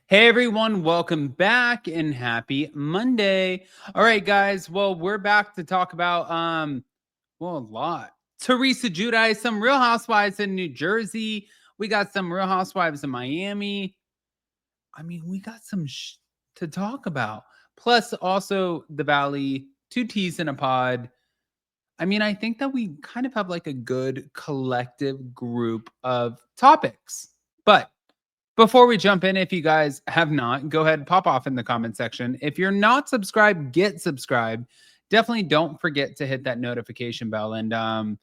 Hey everyone, welcome back and happy Monday. All right, guys. Well, we're back to talk about a lot. Teresa Giudice, some Real Housewives in New Jersey. We got some Real Housewives in Miami. I mean, we got some to talk about. Plus, also the Valley, two T's in a pod. I mean, I think that we kind of have like a good collective group of topics. But before we jump in, if you guys have not, go ahead, pop off in the comment section. If you're not subscribed, get subscribed. Definitely don't forget to hit that notification bell. And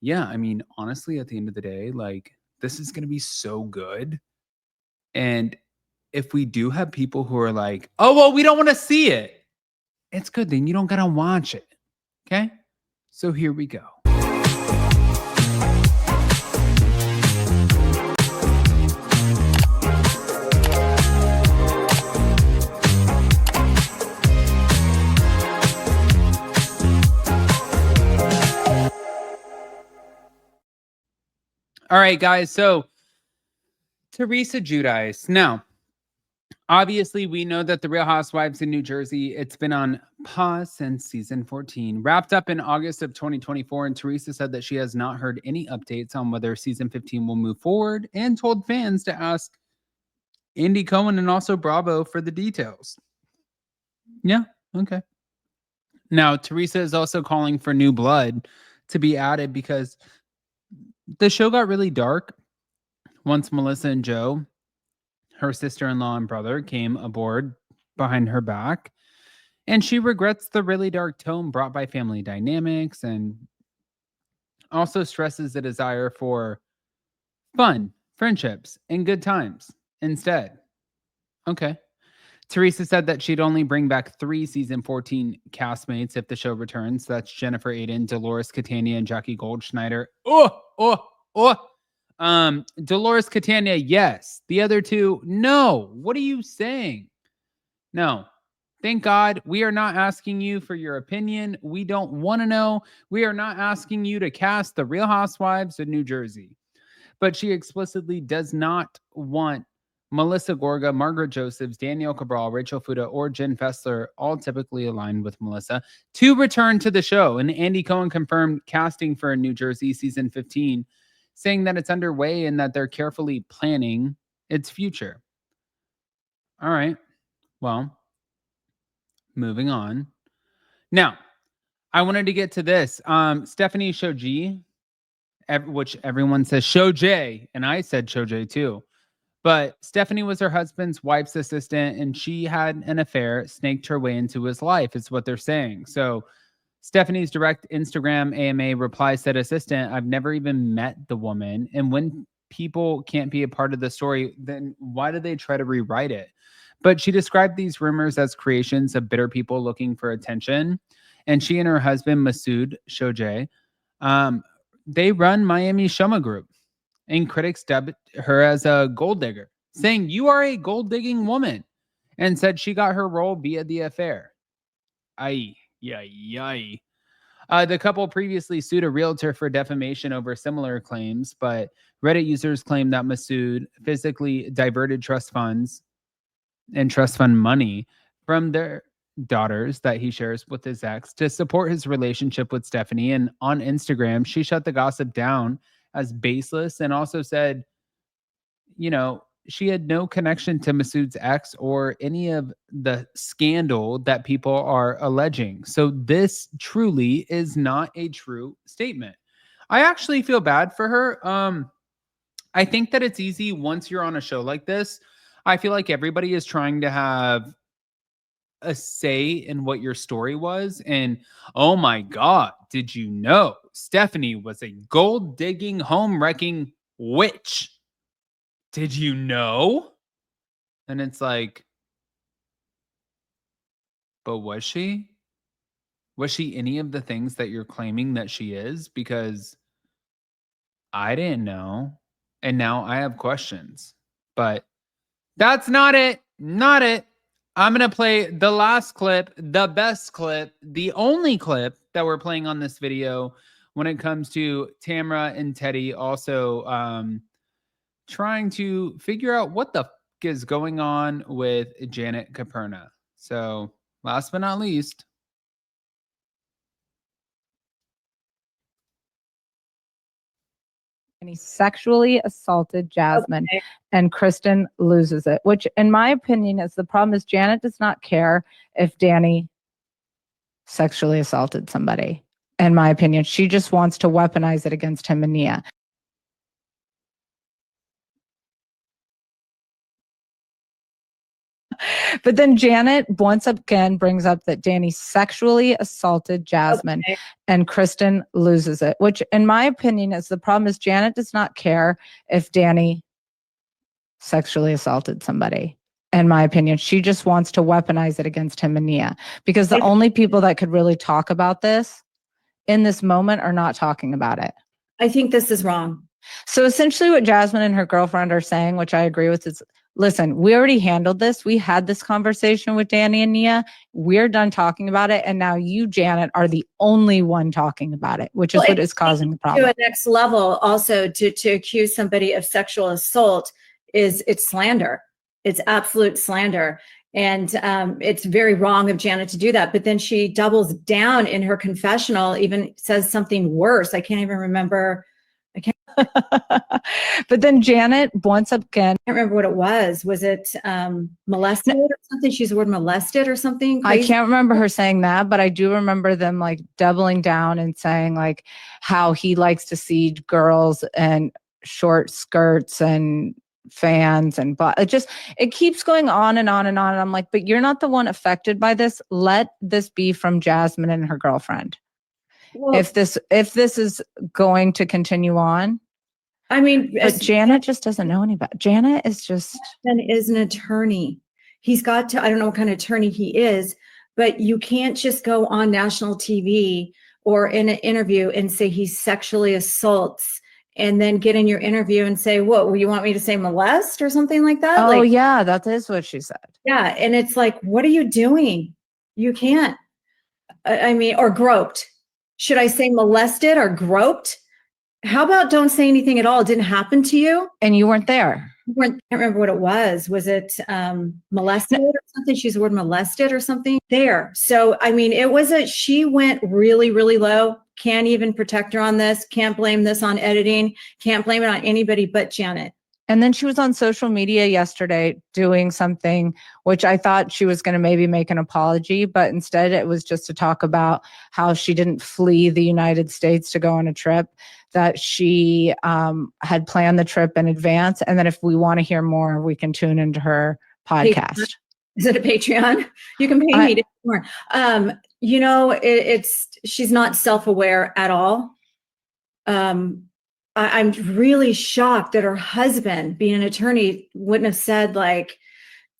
yeah, I mean, honestly, at the end of the day, like this is going to be so good. And if we do have people who are like, oh, well, we don't want to see it, it's good. Then you don't got to watch it. Okay. So here we go. All right, guys. So Teresa Giudice. Now, obviously, we know that the Real Housewives in New Jersey, it's been on pause since season 14, wrapped up in August of 2024. And Teresa said that she has not heard any updates on whether season 15 will move forward and told fans to ask Andy Cohen and also Bravo for the details. Yeah, okay. Now, Teresa is also calling for new blood to be added because the show got really dark once Melissa and Joe, her sister-in-law and brother, came aboard behind her back. And she regrets the really dark tone brought by family dynamics and also stresses the desire for fun, friendships, and good times instead. Okay. Teresa said that she'd only bring back 3 season 14 castmates if the show returns. That's Jennifer Aiden, Dolores Catania, and Jackie Goldschneider. Dolores Catania, yes. The other 2, no. What are you saying? No. Thank God we are not asking you for your opinion. We don't want to know. We are not asking you to cast the Real Housewives of New Jersey. But she explicitly does not want Melissa Gorga, Margaret Josephs, Danielle Cabral, Rachel Fuda, or Jen Fessler, all typically aligned with Melissa, to return to the show. And Andy Cohen confirmed casting for New Jersey season 15, saying that it's underway and that they're carefully planning its future. All right. Well, moving on. Now, I wanted to get to this. Stephanie Shojaee, which everyone says Shojaee, and I said Shojaee too. But Stephanie was her husband's wife's assistant, and she had an affair, snaked her way into his life, is what they're saying. So Stephanie's direct Instagram AMA reply said, assistant, I've never even met the woman. And when people can't be a part of the story, then why do they try to rewrite it? But she described these rumors as creations of bitter people looking for attention. And she and her husband, Masood Shojaee, they run Miami Shoma Group. And critics dubbed her as a gold digger, saying, you are a gold digging woman, and said she got her role via the affair. The couple previously sued a realtor for defamation over similar claims, but Reddit users claim that Masood physically diverted trust funds and trust fund money from their daughters that he shares with his ex to support his relationship with Stephanie. And on Instagram, she shut the gossip down as baseless and also said, she had no connection to Masood's ex or any of the scandal that people are alleging. So this truly is not a true statement. I actually feel bad for her. I think that it's easy once you're on a show like this. I feel like everybody is trying to have a say in what your story was. And oh my God, did you know Stephanie was a gold digging, home wrecking witch? Did you know? And it's like, but was she? Was she any of the things that you're claiming that she is? Because I didn't know. And now I have questions. But that's not it. Not it. I'm going to play the last clip, the best clip, the only clip that we're playing on this video when it comes to Tamra and Teddy also trying to figure out what the is going on with Janet Caperna. So last but not least, and he sexually assaulted Jasmine, and Kristen loses it, which in my opinion is the problem is Janet does not care if Danny sexually assaulted somebody. In my opinion, she just wants to weaponize it against him and Nia. But then Janet once again brings up that Danny sexually assaulted Jasmine, and Kristen loses it, which in my opinion is the problem is Janet does not care if Danny sexually assaulted somebody. In my opinion, she just wants to weaponize it against him and Nia, because the only people that could really talk about this in this moment are not talking about it. I think this is wrong. So essentially what Jasmine and her girlfriend are saying, which I agree with, is listen, we already handled this. We had this conversation with Danny and Nia. We're done talking about it. And now you, Janet, are the only one talking about it, which is what is causing the problem. To a next level, also to accuse somebody of sexual assault it's slander. It's absolute slander. And it's very wrong of Janet to do that. But then she doubles down in her confessional, even says something worse. I can't even remember. But then Janet once again, I can't remember what it was. Was it molested or something? She used the word molested or something crazy. I can't remember her saying that, but I do remember them like doubling down and saying like how he likes to see girls and short skirts and fans and but it keeps going on and on and on. And I'm like, but you're not the one affected by this. Let this be from Jasmine and her girlfriend. Well, if this is going to continue on. I mean, but Janet just doesn't know any about. Janet is just an attorney. He's got to, I don't know what kind of attorney he is, but you can't just go on national TV or in an interview and say he sexually assaults and then get in your interview and say, what, well, you want me to say molest or something like that? Oh, like, yeah, that is what she said. Yeah. And it's like, what are you doing? You can't, I mean, or groped. Should I say molested or groped? How about don't say anything at all? It didn't happen to you. And you weren't there. I can't remember what it was. Was it molested or something? She used the word molested or something there. So, I mean, she went really, really low. Can't even protect her on this. Can't blame this on editing. Can't blame it on anybody but Janet. And then she was on social media yesterday doing something, which I thought she was going to maybe make an apology, but instead it was just to talk about how she didn't flee the United States to go on a trip, that she had planned the trip in advance. And that if we want to hear more, we can tune into her podcast. Is it a Patreon? You can pay me to hear more. You know, she's not self-aware at all. I'm really shocked that her husband, being an attorney, wouldn't have said like,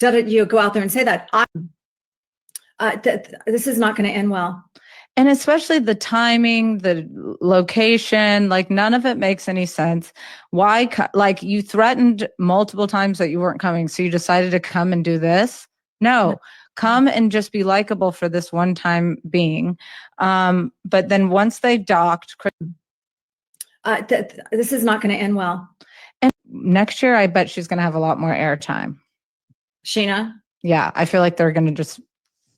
you go out there and say that. This is not going to end well. And especially the timing, the location, like none of it makes any sense. Why? Like you threatened multiple times that you weren't coming. So you decided to come and do this. No, come and just be likable for this one time being. But then once they docked, this is not going to end well. And next year, I bet she's going to have a lot more airtime. Sheena? Yeah, I feel like they're going to just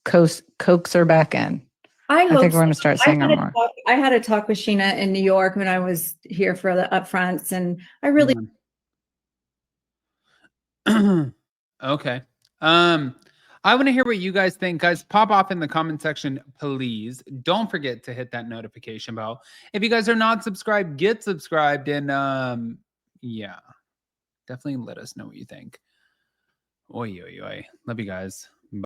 coax her back in. I think we're going to start seeing her more. I had a talk with Sheena in New York when I was here for the upfronts, and I really. Okay. I want to hear what you guys think. Guys, pop off in the comment section, please. Don't forget to hit that notification bell. If you guys are not subscribed, get subscribed. And yeah, definitely let us know what you think. Oi, oi, oi. Love you guys.